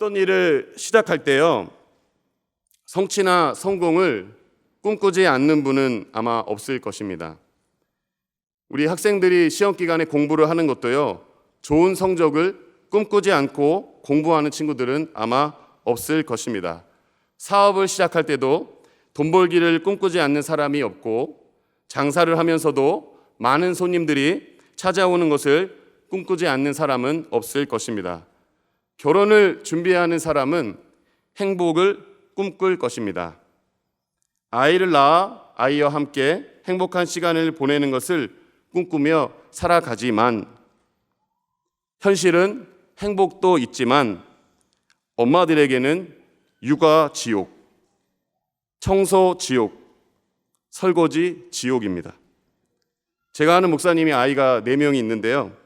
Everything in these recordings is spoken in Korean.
어떤 일을 시작할 때요, 성취나 성공을 꿈꾸지 않는 분은 아마 없을 것입니다. 우리 학생들이 시험 기간에 공부를 하는 것도요, 좋은 성적을 꿈꾸지 않고 공부하는 친구들은 아마 없을 것입니다. 사업을 시작할 때도 돈 벌기를 꿈꾸지 않는 사람이 없고, 장사를 하면서도 많은 손님들이 찾아오는 것을 꿈꾸지 않는 사람은 없을 것입니다. 결혼을 준비하는 사람은 행복을 꿈꿀 것입니다. 아이를 낳아 아이와 함께 행복한 시간을 보내는 것을 꿈꾸며 살아가지만, 현실은 행복도 있지만 엄마들에게는 육아 지옥, 청소 지옥, 설거지 지옥입니다. 제가 아는 목사님이 아이가 4명이 있는데요,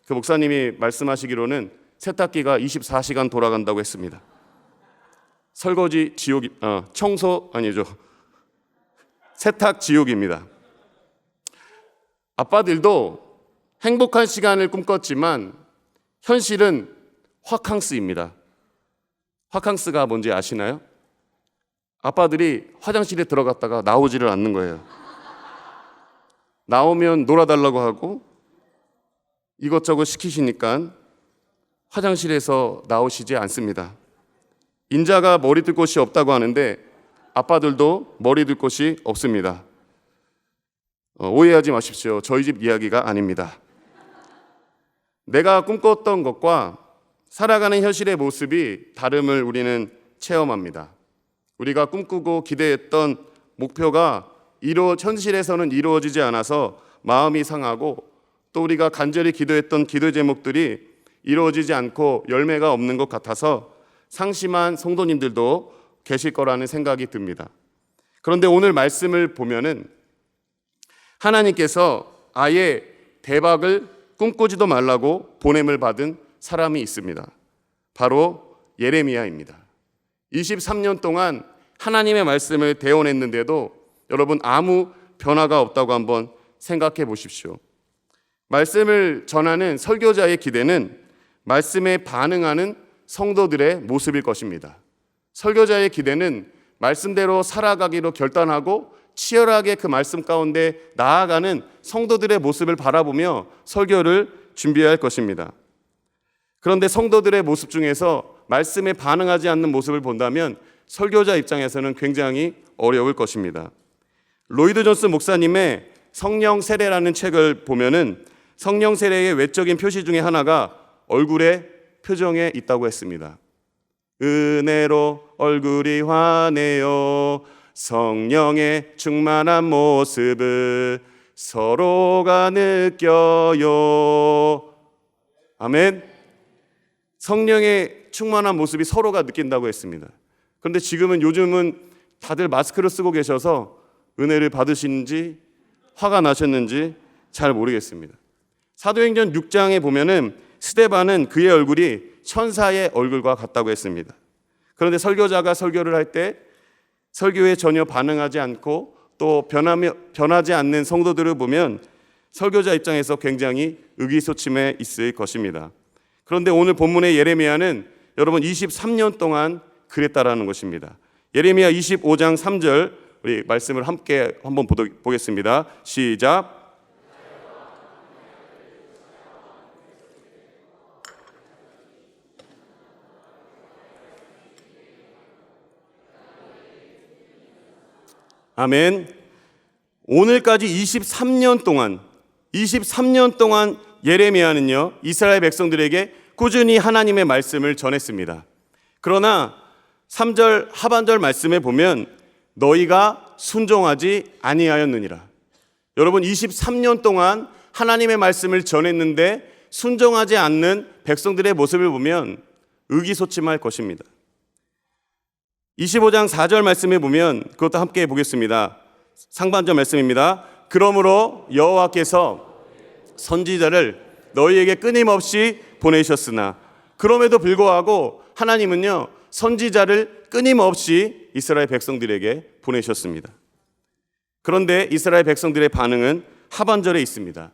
그 목사님이 말씀하시기로는 세탁기가 24시간 돌아간다고 했습니다. 설거지 지옥이, 청소 아니죠, 세탁 지옥입니다. 아빠들도 행복한 시간을 꿈꿨지만 현실은 화캉스입니다. 화캉스가 뭔지 아시나요? 아빠들이 화장실에 들어갔다가 나오지를 않는 거예요. 나오면 놀아달라고 하고 이것저것 시키시니까 화장실에서 나오시지 않습니다. 인자가 머리 둘 곳이 없다고 하는데 아빠들도 머리 둘 곳이 없습니다. 오해하지 마십시오. 저희 집 이야기가 아닙니다. 내가 꿈꿨던 것과 살아가는 현실의 모습이 다름을 우리는 체험합니다. 우리가 꿈꾸고 기대했던 목표가 현실에서는 이루어지지 않아서 마음이 상하고, 또 우리가 간절히 기도했던 기도 제목들이 이루어지지 않고 열매가 없는 것 같아서 상심한 성도님들도 계실 거라는 생각이 듭니다. 그런데 오늘 말씀을 보면은 하나님께서 아예 대박을 꿈꾸지도 말라고 보냄을 받은 사람이 있습니다. 바로 예레미야입니다. 23년 동안 하나님의 말씀을 대언했는데도 여러분 아무 변화가 없다고 한번 생각해 보십시오. 말씀을 전하는 설교자의 기대는 말씀에 반응하는 성도들의 모습일 것입니다. 설교자의 기대는 말씀대로 살아가기로 결단하고 치열하게 그 말씀 가운데 나아가는 성도들의 모습을 바라보며 설교를 준비할 것입니다. 그런데 성도들의 모습 중에서 말씀에 반응하지 않는 모습을 본다면 설교자 입장에서는 굉장히 어려울 것입니다. 로이드 존스 목사님의 성령 세례라는 책을 보면은 성령 세례의 외적인 표시 중에 하나가 얼굴의 표정에 있다고 했습니다. 은혜로 얼굴이 환해요. 성령의 충만한 모습을 서로가 느껴요. 아멘. 성령의 충만한 모습이 서로가 느낀다고 했습니다. 그런데 요즘은 다들 마스크를 쓰고 계셔서 은혜를 받으시는지 화가 나셨는지 잘 모르겠습니다. 사도행전 6장에 보면은 스데반은 그의 얼굴이 천사의 얼굴과 같다고 했습니다. 그런데 설교자가 설교를 할 때 설교에 전혀 반응하지 않고 또 변하지 않는 성도들을 보면 설교자 입장에서 굉장히 의기소침해 있을 것입니다. 그런데 오늘 본문의 예레미야는 여러분 23년 동안 그랬다라는 것입니다. 예레미야 25장 3절 우리 말씀을 함께 한번 보겠습니다. 시작. 아멘. 오늘까지 23년 동안 예레미야는요, 이스라엘 백성들에게 꾸준히 하나님의 말씀을 전했습니다. 그러나 3절 하반절 말씀에 보면 너희가 순종하지 아니하였느니라. 여러분 23년 동안 하나님의 말씀을 전했는데 순종하지 않는 백성들의 모습을 보면 의기소침할 것입니다. 25장 4절 말씀에 보면 그것도 함께 보겠습니다. 상반절 말씀입니다. 그러므로 여호와께서 선지자를 너희에게 끊임없이 보내셨으나, 그럼에도 불구하고 하나님은요 선지자를 끊임없이 이스라엘 백성들에게 보내셨습니다. 그런데 이스라엘 백성들의 반응은 하반절에 있습니다.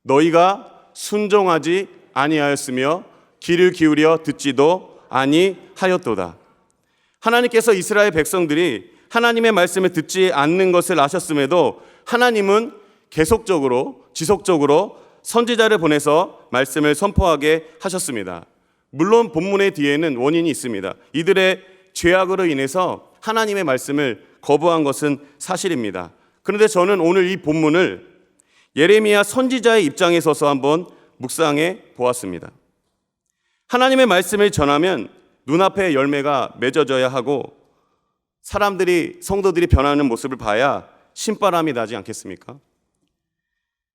너희가 순종하지 아니하였으며 귀를 기울여 듣지도 아니하였도다. 하나님께서 이스라엘 백성들이 하나님의 말씀을 듣지 않는 것을 아셨음에도 하나님은 계속적으로 지속적으로 선지자를 보내서 말씀을 선포하게 하셨습니다. 물론 본문의 뒤에는 원인이 있습니다. 이들의 죄악으로 인해서 하나님의 말씀을 거부한 것은 사실입니다. 그런데 저는 오늘 이 본문을 예레미야 선지자의 입장에 서서 한번 묵상해 보았습니다. 하나님의 말씀을 전하면 눈앞에 열매가 맺어져야 하고 성도들이 변하는 모습을 봐야 신바람이 나지 않겠습니까?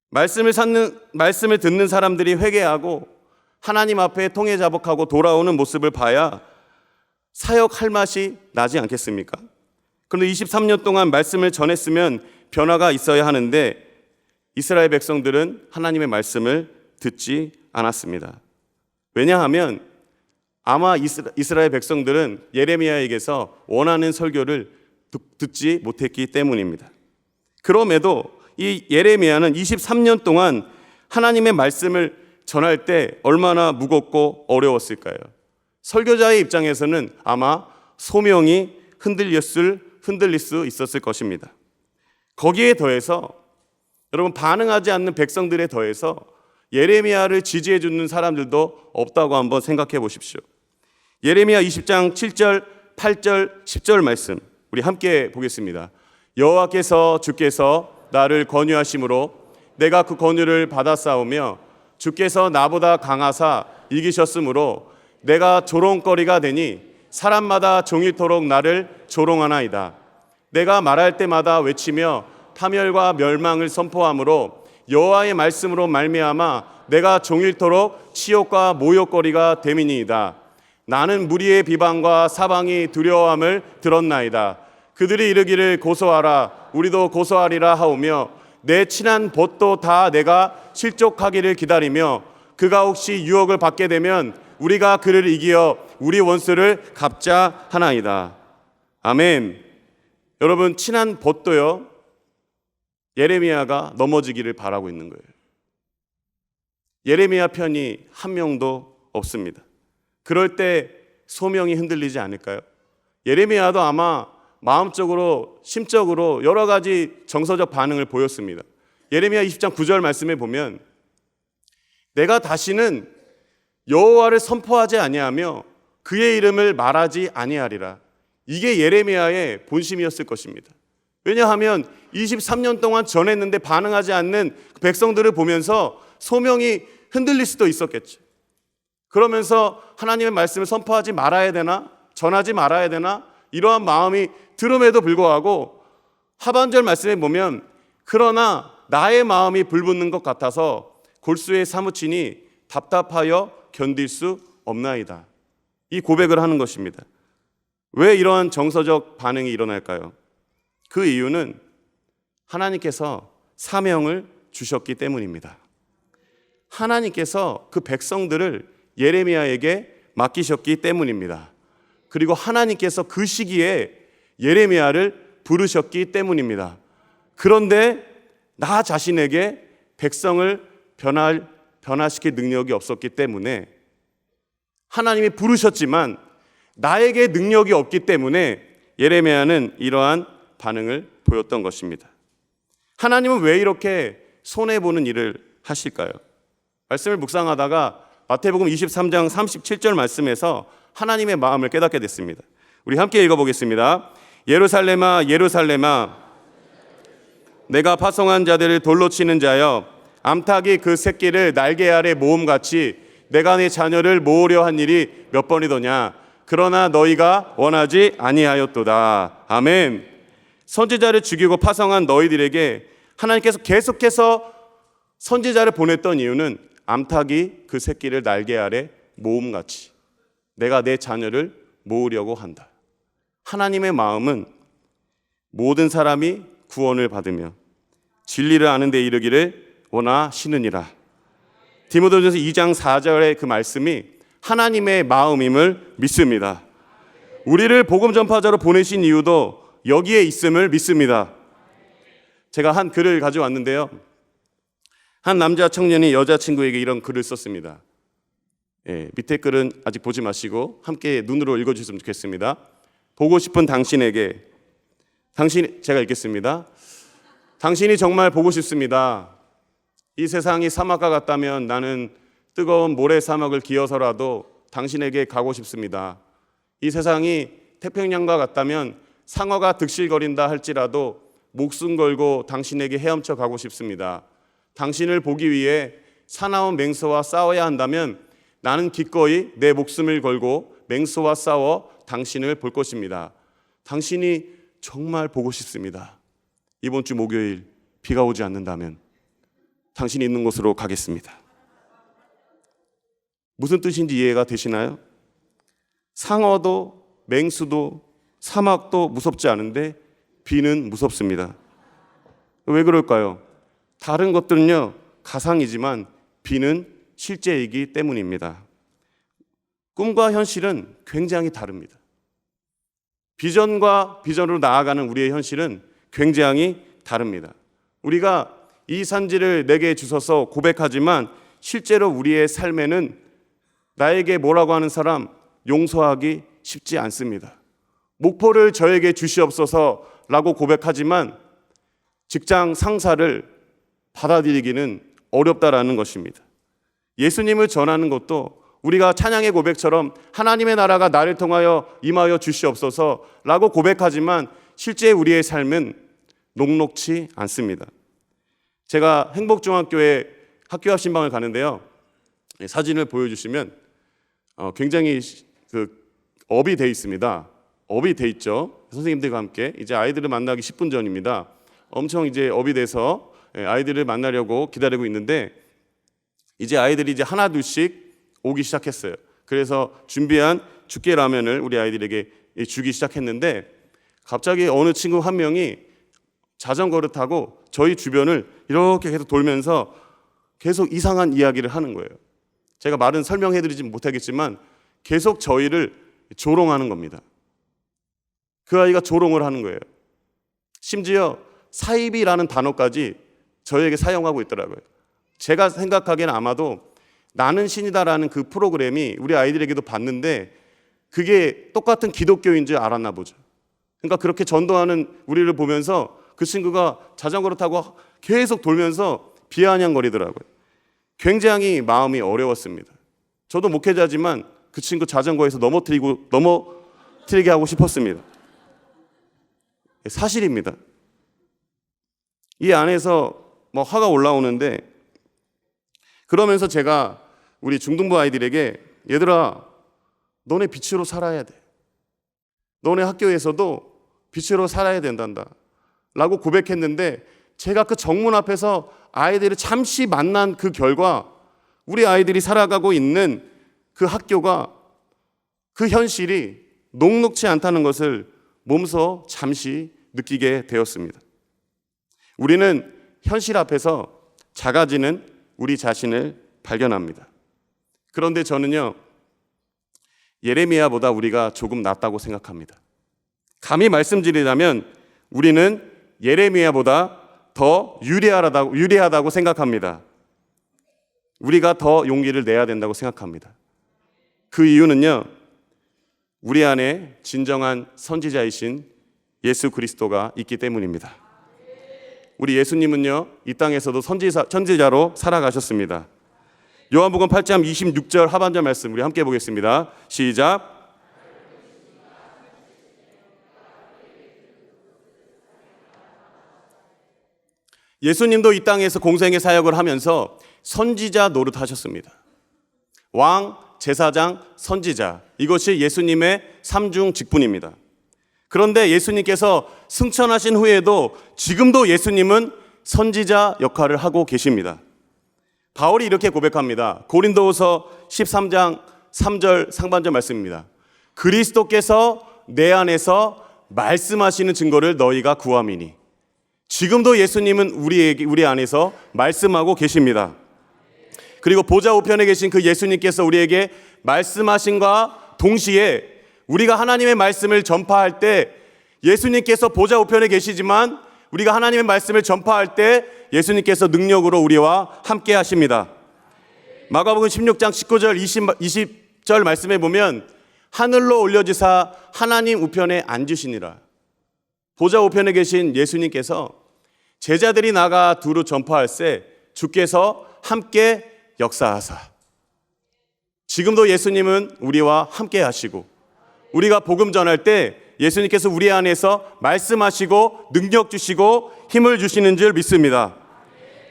말씀을 듣는 사람들이 회개하고 하나님 앞에 통회자복하고 돌아오는 모습을 봐야 사역할 맛이 나지 않겠습니까? 그런데 23년 동안 말씀을 전했으면 변화가 있어야 하는데 이스라엘 백성들은 하나님의 말씀을 듣지 않았습니다. 왜냐하면 아마 이스라엘 백성들은 예레미야에게서 원하는 설교를 듣지 못했기 때문입니다. 그럼에도 이 예레미야는 23년 동안 하나님의 말씀을 전할 때 얼마나 무겁고 어려웠을까요? 설교자의 입장에서는 아마 소명이 흔들릴 수 있었을 것입니다. 거기에 더해서 여러분 반응하지 않는 백성들에 더해서 예레미야를 지지해 주는 사람들도 없다고 한번 생각해 보십시오. 예레미야 20장 7절, 8절, 10절 말씀 우리 함께 보겠습니다. 여호와께서 주께서 나를 권유하심으로 내가 그 권유를 받아싸우며 주께서 나보다 강하사 이기셨으므로 내가 조롱거리가 되니 사람마다 종일토록 나를 조롱하나이다. 내가 말할 때마다 외치며 파멸과 멸망을 선포함으로 여호와의 말씀으로 말미암아 내가 종일토록 치욕과 모욕거리가 됨이니이다. 나는 무리의 비방과 사방이 두려워함을 들었나이다. 그들이 이르기를 고소하라 우리도 고소하리라 하오며 내 친한 벗도 다 내가 실족하기를 기다리며 그가 혹시 유혹을 받게 되면 우리가 그를 이기어 우리 원수를 갚자 하나이다. 아멘. 여러분 친한 벗도요 예레미야가 넘어지기를 바라고 있는 거예요. 예레미야 편이 한 명도 없습니다. 그럴 때 소명이 흔들리지 않을까요? 예레미야도 아마 마음적으로 심적으로 여러 가지 정서적 반응을 보였습니다. 예레미야 20장 9절 말씀에 보면 내가 다시는 여호와를 선포하지 아니하며 그의 이름을 말하지 아니하리라. 이게 예레미야의 본심이었을 것입니다. 왜냐하면 23년 동안 전했는데 반응하지 않는 백성들을 보면서 소명이 흔들릴 수도 있었겠죠. 그러면서 하나님의 말씀을 선포하지 말아야 되나? 전하지 말아야 되나? 이러한 마음이 들음에도 불구하고 하반절 말씀에 보면 그러나 나의 마음이 불붙는 것 같아서 골수에 사무치니 답답하여 견딜 수 없나이다. 이 고백을 하는 것입니다. 왜 이러한 정서적 반응이 일어날까요? 그 이유는 하나님께서 사명을 주셨기 때문입니다. 하나님께서 그 백성들을 예레미야에게 맡기셨기 때문입니다. 그리고 하나님께서 그 시기에 예레미야를 부르셨기 때문입니다. 그런데 나 자신에게 백성을 변화시킬 능력이 없었기 때문에 하나님이 부르셨지만 나에게 능력이 없기 때문에 예레미야는 이러한 반응을 보였던 것입니다. 하나님은 왜 이렇게 손해보는 일을 하실까요? 말씀을 묵상하다가 마태복음 23장 37절 말씀에서 하나님의 마음을 깨닫게 됐습니다. 우리 함께 읽어보겠습니다. 예루살렘아 예루살렘아 내가 파송한 자들을 돌로 치는 자여 암탉이 그 새끼를 날개 아래 모음같이 내가 내 자녀를 모으려 한 일이 몇 번이더냐. 그러나 너희가 원하지 아니하였도다. 아멘. 선지자를 죽이고 파송한 너희들에게 하나님께서 계속해서 선지자를 보냈던 이유는 암탉이 그 새끼를 날개 아래 모음같이 내가 내 자녀를 모으려고 한다. 하나님의 마음은 모든 사람이 구원을 받으며 진리를 아는 데 이르기를 원하시느니라. 디모데전서 2장 4절의 그 말씀이 하나님의 마음임을 믿습니다. 우리를 복음 전파자로 보내신 이유도 여기에 있음을 믿습니다. 제가 한 글을 가져왔는데요. 한 남자 청년이 여자친구에게 이런 글을 썼습니다. 밑에 글은 아직 보지 마시고 함께 눈으로 읽어주셨으면 좋겠습니다. 보고 싶은 당신에게, 제가 읽겠습니다. 당신이 정말 보고 싶습니다. 이 세상이 사막과 같다면 나는 뜨거운 모래 사막을 기어서라도 당신에게 가고 싶습니다. 이 세상이 태평양과 같다면 상어가 득실거린다 할지라도 목숨 걸고 당신에게 헤엄쳐 가고 싶습니다. 당신을 보기 위해 사나운 맹수와 싸워야 한다면 나는 기꺼이 내 목숨을 걸고 맹수와 싸워 당신을 볼 것입니다. 당신이 정말 보고 싶습니다. 이번 주 목요일 비가 오지 않는다면 당신이 있는 곳으로 가겠습니다. 무슨 뜻인지 이해가 되시나요? 상어도 맹수도 사막도 무섭지 않은데 비는 무섭습니다. 왜 그럴까요? 다른 것들은요 가상이지만 비는 실제이기 때문입니다. 꿈과 현실은 굉장히 다릅니다. 비전과 비전으로 나아가는 우리의 현실은 굉장히 다릅니다. 우리가 이 산지를 내게 주셔서 고백하지만 실제로 우리의 삶에는 나에게 뭐라고 하는 사람 용서하기 쉽지 않습니다. 목포를 저에게 주시옵소서라고 고백하지만 직장 상사를 받아들이기는 어렵다라는 것입니다. 예수님을 전하는 것도 우리가 찬양의 고백처럼 하나님의 나라가 나를 통하여 임하여 주시옵소서라고 고백하지만 실제 우리의 삶은 녹록치 않습니다. 제가 행복중학교에 학교 앞 신방을 가는데요. 사진을 보여주시면 굉장히 업이 돼 있습니다. 업이 돼 있죠. 선생님들과 함께 이제 아이들을 만나기 10분 전입니다. 엄청 이제 업이 돼서 아이들을 만나려고 기다리고 있는데 이제 아이들이 이제 하나 둘씩 오기 시작했어요. 그래서 준비한 죽게 라면을 우리 아이들에게 주기 시작했는데 갑자기 어느 친구 한 명이 자전거를 타고 저희 주변을 이렇게 계속 돌면서 계속 이상한 이야기를 하는 거예요. 제가 말은 설명해드리지 못하겠지만 계속 저희를 조롱하는 겁니다. 그 아이가 조롱을 하는 거예요. 심지어 사이비라는 단어까지 저에게 사용하고 있더라고요. 제가 생각하기에는 아마도 나는 신이다라는 그 프로그램이 우리 아이들에게도 봤는데 그게 똑같은 기독교인 줄 알았나 보죠. 그러니까 그렇게 전도하는 우리를 보면서 그 친구가 자전거를 타고 계속 돌면서 비아냥거리더라고요. 굉장히 마음이 어려웠습니다. 저도 목회자지만 그 친구 자전거에서 넘어뜨리게 하고 싶었습니다. 사실입니다. 이 안에서 화가 올라오는데 그러면서 제가 우리 중등부 아이들에게 얘들아 너네 빛으로 살아야 돼. 너네 학교에서도 빛으로 살아야 된단다 라고 고백했는데 제가 그 정문 앞에서 아이들을 잠시 만난 그 결과 우리 아이들이 살아가고 있는 그 학교가 그 현실이 녹록치 않다는 것을 몸소 잠시 느끼게 되었습니다. 우리는 현실 앞에서 작아지는 우리 자신을 발견합니다. 그런데 저는요 예레미야보다 우리가 조금 낫다고 생각합니다. 감히 말씀드리자면 우리는 예레미야보다 더 유리하다고 생각합니다. 우리가 더 용기를 내야 된다고 생각합니다. 그 이유는요 우리 안에 진정한 선지자이신 예수 그리스도가 있기 때문입니다. 우리 예수님은요 이 땅에서도 선지자로 살아가셨습니다. 요한복음 8장 26절 하반절 말씀 우리 함께 보겠습니다. 시작. 예수님도 이 땅에서 공생의 사역을 하면서 선지자 노릇하셨습니다. 왕, 제사장, 선지자 이것이 예수님의 삼중 직분입니다. 그런데 예수님께서 승천하신 후에도 지금도 예수님은 선지자 역할을 하고 계십니다. 바울이 이렇게 고백합니다. 고린도후서 13장 3절 상반절 말씀입니다. 그리스도께서 내 안에서 말씀하시는 증거를 너희가 구함이니. 지금도 예수님은 우리 안에서 말씀하고 계십니다. 그리고 보좌 우편에 계신 그 예수님께서 우리에게 말씀하신과 동시에 우리가 하나님의 말씀을 전파할 때 예수님께서 보좌 우편에 계시지만 우리가 하나님의 말씀을 전파할 때 예수님께서 능력으로 우리와 함께 하십니다. 마가복음 16장 19절 20절 말씀에 보면 하늘로 올려지사 하나님 우편에 앉으시니라. 보좌 우편에 계신 예수님께서 제자들이 나가 두루 전파할 때 주께서 함께 역사하사, 지금도 예수님은 우리와 함께 하시고 우리가 복음 전할 때 예수님께서 우리 안에서 말씀하시고 능력 주시고 힘을 주시는 줄 믿습니다.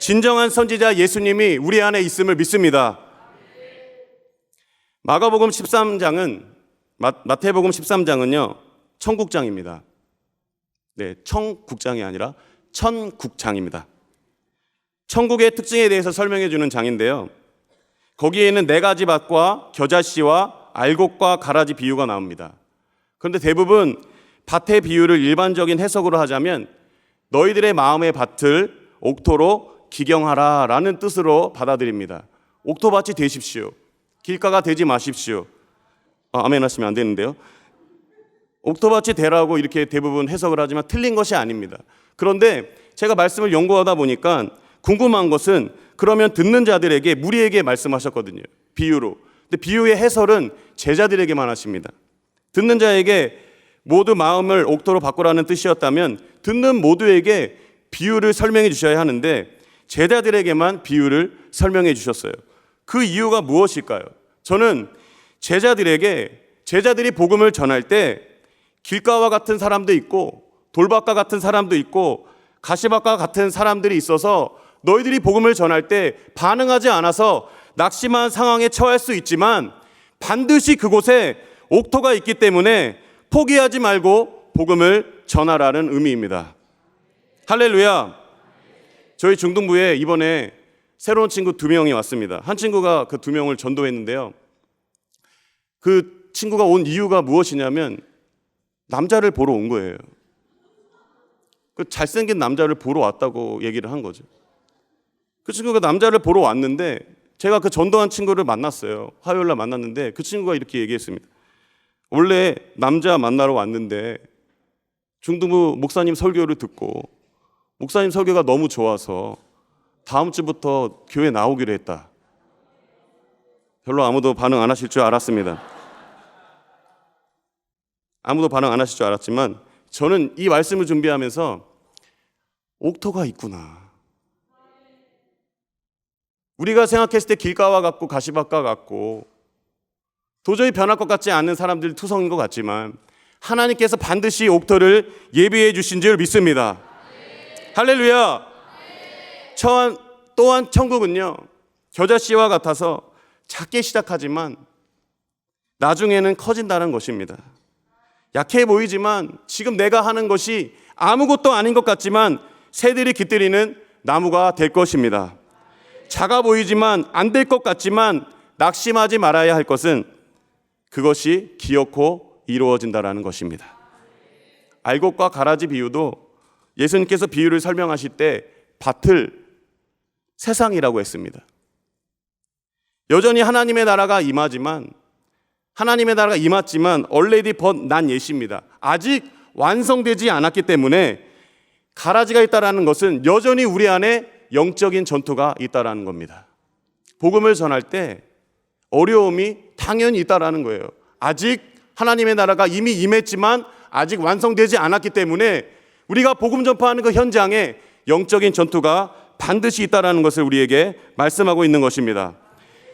진정한 선지자 예수님이 우리 안에 있음을 믿습니다. 마태복음 13장은요 청국장입니다. 네, 청국장이 아니라 천국장입니다. 천국의 특징에 대해서 설명해 주는 장인데요, 거기에는 4가지 밭과 겨자씨와 알곡과 가라지 비유가 나옵니다. 그런데 대부분 밭의 비유를 일반적인 해석으로 하자면 너희들의 마음의 밭을 옥토로 기경하라 라는 뜻으로 받아들입니다. 옥토밭이 되십시오. 길가가 되지 마십시오. 아멘 하시면 안 되는데요. 옥토밭이 되라고 이렇게 대부분 해석을 하지만 틀린 것이 아닙니다. 그런데 제가 말씀을 연구하다 보니까 궁금한 것은, 그러면 듣는 자들에게, 무리에게 말씀하셨거든요, 비유로. 근데 비유의 해설은 제자들에게만 하십니다. 듣는 자에게 모두 마음을 옥토로 바꾸라는 뜻이었다면 듣는 모두에게 비유를 설명해 주셔야 하는데 제자들에게만 비유를 설명해 주셨어요. 그 이유가 무엇일까요? 저는 제자들이 복음을 전할 때 길가와 같은 사람도 있고 돌밭과 같은 사람도 있고 가시밭과 같은 사람들이 있어서 너희들이 복음을 전할 때 반응하지 않아서 낙심한 상황에 처할 수 있지만 반드시 그곳에 옥토가 있기 때문에 포기하지 말고 복음을 전하라는 의미입니다. 할렐루야. 저희 중등부에 이번에 새로운 친구 2명이 왔습니다. 한 친구가 그 2명을 전도했는데요, 그 친구가 온 이유가 무엇이냐면 남자를 보러 온 거예요. 그 잘생긴 남자를 보러 왔다고 얘기를 한 거죠. 그 친구가 남자를 보러 왔는데 제가 그 전도한 친구를 만났어요. 화요일날 만났는데 그 친구가 이렇게 얘기했습니다. 원래 남자 만나러 왔는데 중등부 목사님 설교를 듣고 목사님 설교가 너무 좋아서 다음 주부터 교회 나오기로 했다. 별로 아무도 반응 안 하실 줄 알았습니다. 아무도 반응 안 하실 줄 알았지만 저는 이 말씀을 준비하면서 옥토가 있구나. 우리가 생각했을 때 길가와 같고 가시밭과 같고 도저히 변할 것 같지 않은 사람들 투성인 것 같지만 하나님께서 반드시 옥토를 예비해 주신 줄 믿습니다. 할렐루야. 또한 천국은요 겨자씨와 같아서 작게 시작하지만 나중에는 커진다는 것입니다. 약해 보이지만 지금 내가 하는 것이 아무것도 아닌 것 같지만 새들이 깃들이는 나무가 될 것입니다. 작아 보이지만 안 될 것 같지만 낙심하지 말아야 할 것은 그것이 기어코 이루어진다라는 것입니다. 알곡과 가라지 비유도 예수님께서 비유를 설명하실 때 밭을 세상이라고 했습니다. 여전히 하나님의 나라가 임하지만 already but not yet입니다. 아직 완성되지 않았기 때문에 가라지가 있다라는 것은 여전히 우리 안에 영적인 전투가 있다라는 겁니다. 복음을 전할 때 어려움이 당연히 있다라는 거예요. 아직 하나님의 나라가 이미 임했지만 아직 완성되지 않았기 때문에 우리가 복음 전파하는 그 현장에 영적인 전투가 반드시 있다라는 것을 우리에게 말씀하고 있는 것입니다.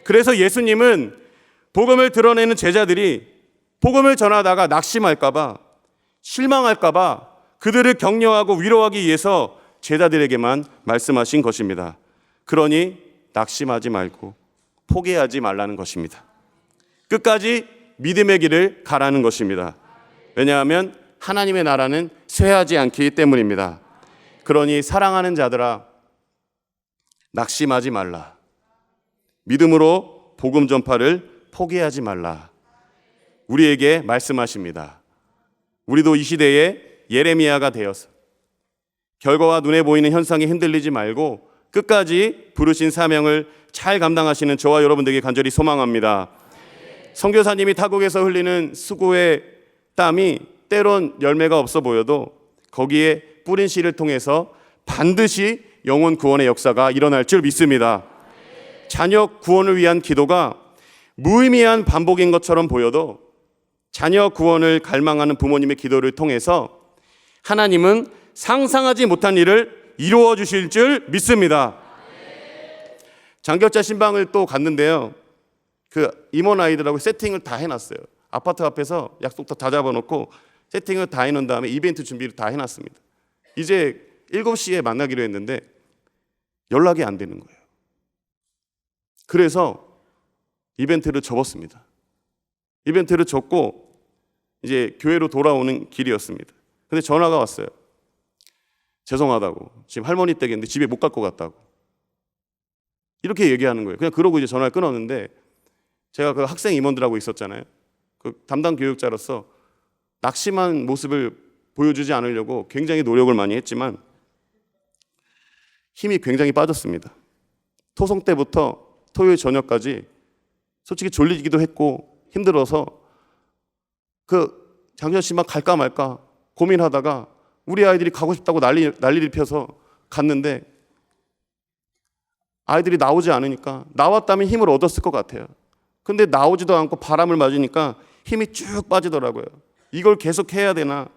그래서 예수님은 복음을 드러내는 제자들이 복음을 전하다가 낙심할까봐, 실망할까봐 그들을 격려하고 위로하기 위해서 제자들에게만 말씀하신 것입니다. 그러니 낙심하지 말고 포기하지 말라는 것입니다. 끝까지 믿음의 길을 가라는 것입니다. 왜냐하면 하나님의 나라는 쇠하지 않기 때문입니다. 그러니 사랑하는 자들아, 낙심하지 말라. 믿음으로 복음 전파를 포기하지 말라. 우리에게 말씀하십니다. 우리도 이 시대에 예레미야가 되어서 결과와 눈에 보이는 현상에 흔들리지 말고 끝까지 부르신 사명을 잘 감당하시는 저와 여러분들에게 간절히 소망합니다. 선교사님이 타국에서 흘리는 수고의 땀이 때론 열매가 없어 보여도 거기에 뿌린 씨를 통해서 반드시 영혼 구원의 역사가 일어날 줄 믿습니다. 자녀 구원을 위한 기도가 무의미한 반복인 것처럼 보여도 자녀 구원을 갈망하는 부모님의 기도를 통해서 하나님은 상상하지 못한 일을 이루어 주실 줄 믿습니다. 장결자 신방을 또 갔는데요, 그 임원 아이들하고 세팅을 다 해놨어요. 아파트 앞에서 약속도 다 잡아놓고 세팅을 다 해놓은 다음에 이벤트 준비를 다 해놨습니다. 이제 7시에 만나기로 했는데 연락이 안 되는 거예요. 그래서 이벤트를 접었습니다. 이벤트를 접고 이제 교회로 돌아오는 길이었습니다. 근데 전화가 왔어요. 죄송하다고, 지금 할머니 댁인데 집에 못 갈 것 같다고 이렇게 얘기하는 거예요. 그냥 그러고 이제 전화를 끊었는데, 제가 그 학생 임원들하고 있었잖아요. 그 담당 교육자로서 낙심한 모습을 보여주지 않으려고 굉장히 노력을 많이 했지만 힘이 굉장히 빠졌습니다. 토송 때부터 토요일 저녁까지 솔직히 졸리기도 했고 힘들어서 그 장전 씨만 갈까 말까 고민하다가 우리 아이들이 가고 싶다고 난리를 펴서 갔는데 아이들이 나오지 않으니까, 나왔다면 힘을 얻었을 것 같아요. 근데 나오지도 않고 바람을 맞으니까 힘이 쭉 빠지더라고요. 이걸 계속 해야 되나?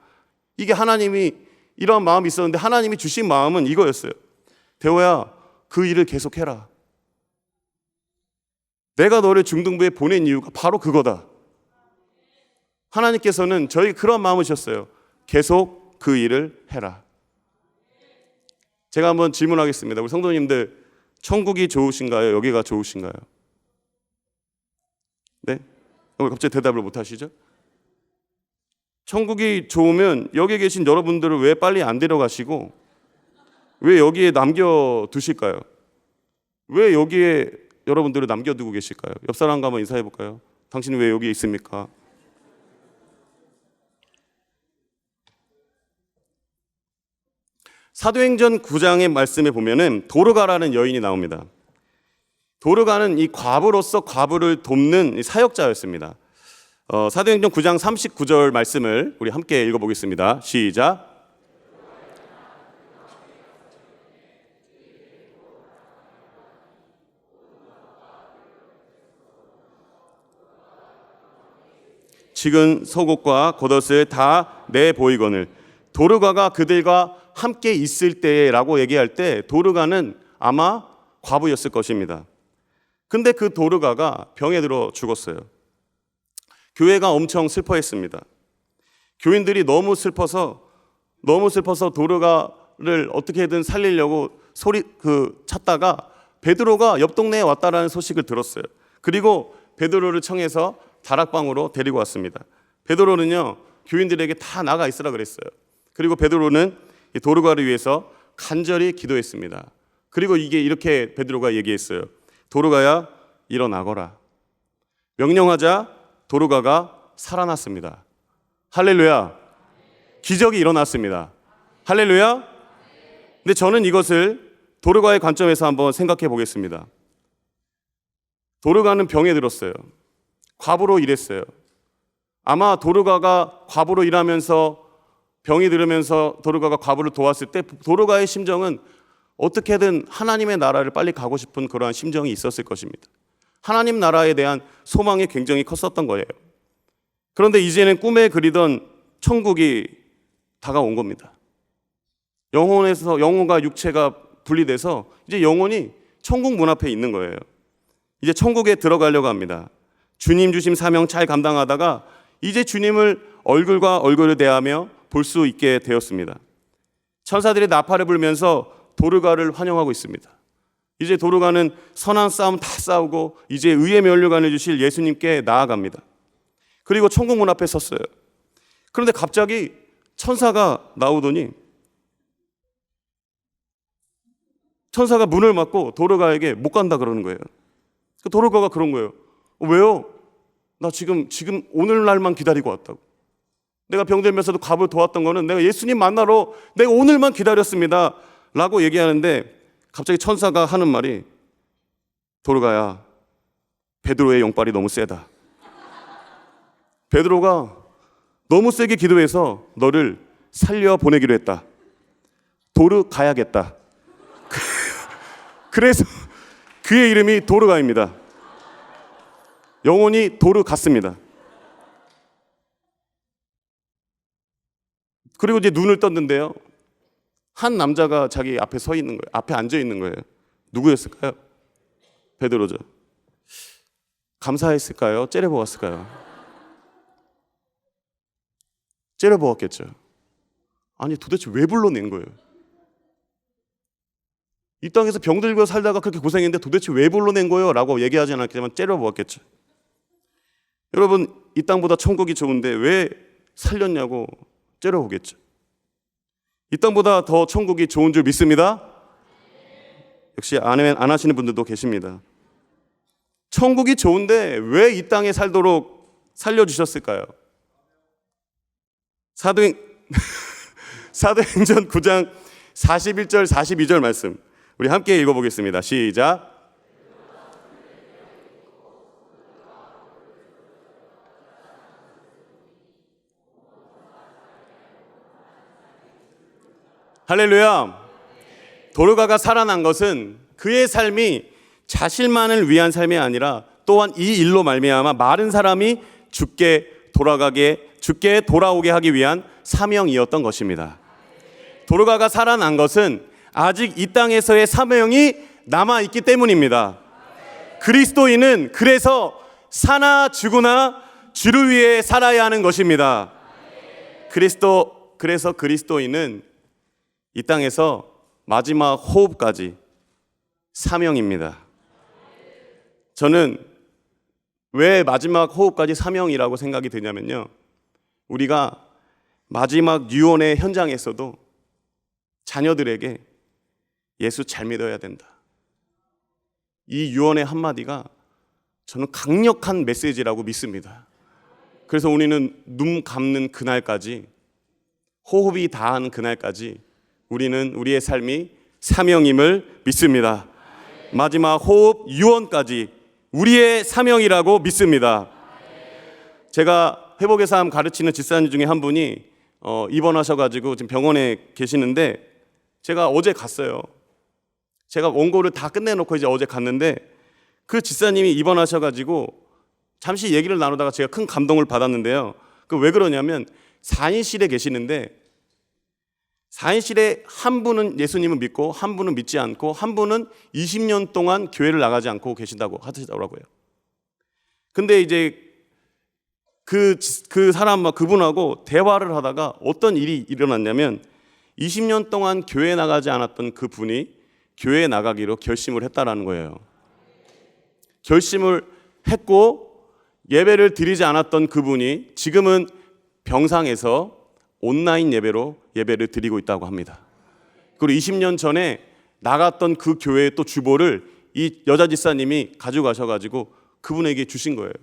이게 하나님이 이런 마음이 있었는데 하나님이 주신 마음은 이거였어요. 대호야, 그 일을 계속해라. 내가 너를 중등부에 보낸 이유가 바로 그거다. 하나님께서는 저에게 그런 마음을 주셨어요. 계속 그 일을 해라. 제가 한번 질문하겠습니다. 우리 성도님들, 천국이 좋으신가요? 여기가 좋으신가요? 네? 왜 갑자기 대답을 못 하시죠? 천국이 좋으면 여기 계신 여러분들을 왜 빨리 안 데려가시고 왜 여기에 남겨두실까요? 왜 여기에 여러분들을 남겨두고 계실까요? 옆 사람과 한번 인사해 볼까요? 당신은 왜 여기에 있습니까? 사도행전 9장의 말씀에 보면은 도르가라는 여인이 나옵니다. 도르가는 이 과부로서 과부를 돕는 사역자였습니다. 사도행전 9장 39절 말씀을 우리 함께 읽어보겠습니다. 시작. 식은 속옷과 겉옷을 다 내보이거늘 도르가가 그들과 함께 있을 때라고 얘기할 때 도르가는 아마 과부였을 것입니다. 근데 그 도르가가 병에 들어 죽었어요. 교회가 엄청 슬퍼했습니다. 교인들이 너무 슬퍼서 도르가를 어떻게든 살리려고 찾다가 베드로가 옆 동네에 왔다라는 소식을 들었어요. 그리고 베드로를 청해서 다락방으로 데리고 왔습니다. 베드로는요, 교인들에게 다 나가 있으라 그랬어요. 그리고 베드로는 도르가를 위해서 간절히 기도했습니다. 그리고 이렇게 베드로가 얘기했어요. 도르가야, 일어나거라. 명령하자 도르가가 살아났습니다. 할렐루야. 기적이 일어났습니다. 할렐루야. 근데 저는 이것을 도르가의 관점에서 한번 생각해 보겠습니다. 도르가는 병에 들었어요. 과부로 일했어요. 아마 도르가가 과부로 일하면서 병이 들으면서 도르가가 과부를 도왔을 때 도르가의 심정은 어떻게든 하나님의 나라를 빨리 가고 싶은 그러한 심정이 있었을 것입니다. 하나님 나라에 대한 소망이 굉장히 컸었던 거예요. 그런데 이제는 꿈에 그리던 천국이 다가온 겁니다. 영혼과 육체가 분리돼서 이제 영혼이 천국 문 앞에 있는 거예요. 이제 천국에 들어가려고 합니다. 주님 주신 사명 잘 감당하다가 이제 주님을 얼굴과 얼굴을 대하며 볼 수 있게 되었습니다. 천사들이 나팔을 불면서 도르가를 환영하고 있습니다. 이제 도르가는 선한 싸움 다 싸우고 이제 의의 면류관을 주실 예수님께 나아갑니다. 그리고 천국 문 앞에 섰어요. 그런데 갑자기 천사가 나오더니 천사가 문을 막고 도르가에게 못 간다 그러는 거예요. 도르가가 그런 거예요. 왜요? 나 지금 오늘날만 기다리고 왔다고. 내가 병들면서도 과부를 도왔던 거는 내가 예수님 만나러 내가 오늘만 기다렸습니다 라고 얘기하는데 갑자기 천사가 하는 말이 도르가야, 베드로의 용빨이 너무 세다. 베드로가 너무 세게 기도해서 너를 살려보내기로 했다. 도르 가야겠다. 그래서 그의 이름이 도르가입니다. 영혼이 도르 같습니다. 그리고 이제 눈을 떴는데요, 한 남자가 자기 앞에 서 있는 거예요. 앞에 앉아 있는 거예요. 누구였을까요? 베드로죠. 감사했을까요? 째려보았을까요? 째려보았겠죠. 아니, 도대체 왜 불러낸 거예요? 이 땅에서 병들고 살다가 그렇게 고생했는데 도대체 왜 불러낸 거예요? 라고 얘기하지 않았겠지만 째려보았겠죠. 여러분, 이 땅보다 천국이 좋은데 왜 살렸냐고 째려보겠죠. 이 땅보다 더 천국이 좋은 줄 믿습니다. 역시 안 하시는 분들도 계십니다. 천국이 좋은데 왜 이 땅에 살도록 살려주셨을까요? 사도행전 9장 41절 42절 말씀 우리 함께 읽어보겠습니다. 시작. 할렐루야. 도르가가 살아난 것은 그의 삶이 자신만을 위한 삶이 아니라 또한 이 일로 말미암아 많은 사람이 죽게 돌아오게 하기 위한 사명이었던 것입니다. 도르가가 살아난 것은 아직 이 땅에서의 사명이 남아있기 때문입니다. 그리스도인은 그래서 사나 죽으나 주를 위해 살아야 하는 것입니다. 그래서 그리스도인은 이 땅에서 마지막 호흡까지 사명입니다. 저는 왜 마지막 호흡까지 사명이라고 생각이 드냐면요, 우리가 마지막 유언의 현장에서도 자녀들에게 예수 잘 믿어야 된다, 이 유언의 한마디가 저는 강력한 메시지라고 믿습니다. 그래서 우리는 눈 감는 그날까지, 호흡이 다하는 그날까지 우리는 우리의 삶이 사명임을 믿습니다. 마지막 호흡 유언까지 우리의 사명이라고 믿습니다. 제가 회복의 삶 가르치는 집사님 중에 한 분이 입원하셔가지고 지금 병원에 계시는데, 제가 어제 갔어요. 제가 원고를 다 끝내놓고 이제 어제 갔는데, 그 집사님이 입원하셔가지고 잠시 얘기를 나누다가 제가 큰 감동을 받았는데요. 그 왜 그러냐면 4인실에 계시는데, 4인실에 한 분은 예수님을 믿고 한 분은 믿지 않고 한 분은 20년 동안 교회를 나가지 않고 계신다고 하시더라고요. 근데 이제 그 그분하고 대화를 하다가 어떤 일이 일어났냐면, 20년 동안 교회에 나가지 않았던 그 분이 교회에 나가기로 결심을 했다라는 거예요. 결심을 했고 예배를 드리지 않았던 그분이 지금은 병상에서 온라인 예배로 예배를 드리고 있다고 합니다. 그리고 20년 전에 나갔던 그 교회의 또 주보를 이 여자 집사님이 가져가셔가지고 그분에게 주신 거예요.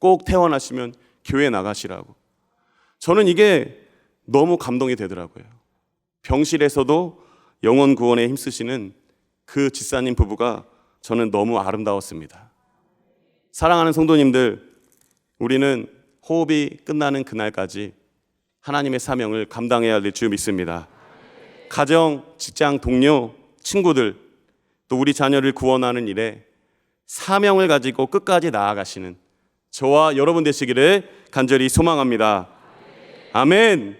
꼭 퇴원하시면 교회 나가시라고. 저는 이게 너무 감동이 되더라고요. 병실에서도 영혼 구원에 힘쓰시는 그 집사님 부부가 저는 너무 아름다웠습니다. 사랑하는 성도님들, 우리는 호흡이 끝나는 그날까지 하나님의 사명을 감당해야 될 줄 믿습니다. 가정, 직장, 동료, 친구들, 또 우리 자녀를 구원하는 일에 사명을 가지고 끝까지 나아가시는 저와 여러분 되시기를 간절히 소망합니다. 아멘.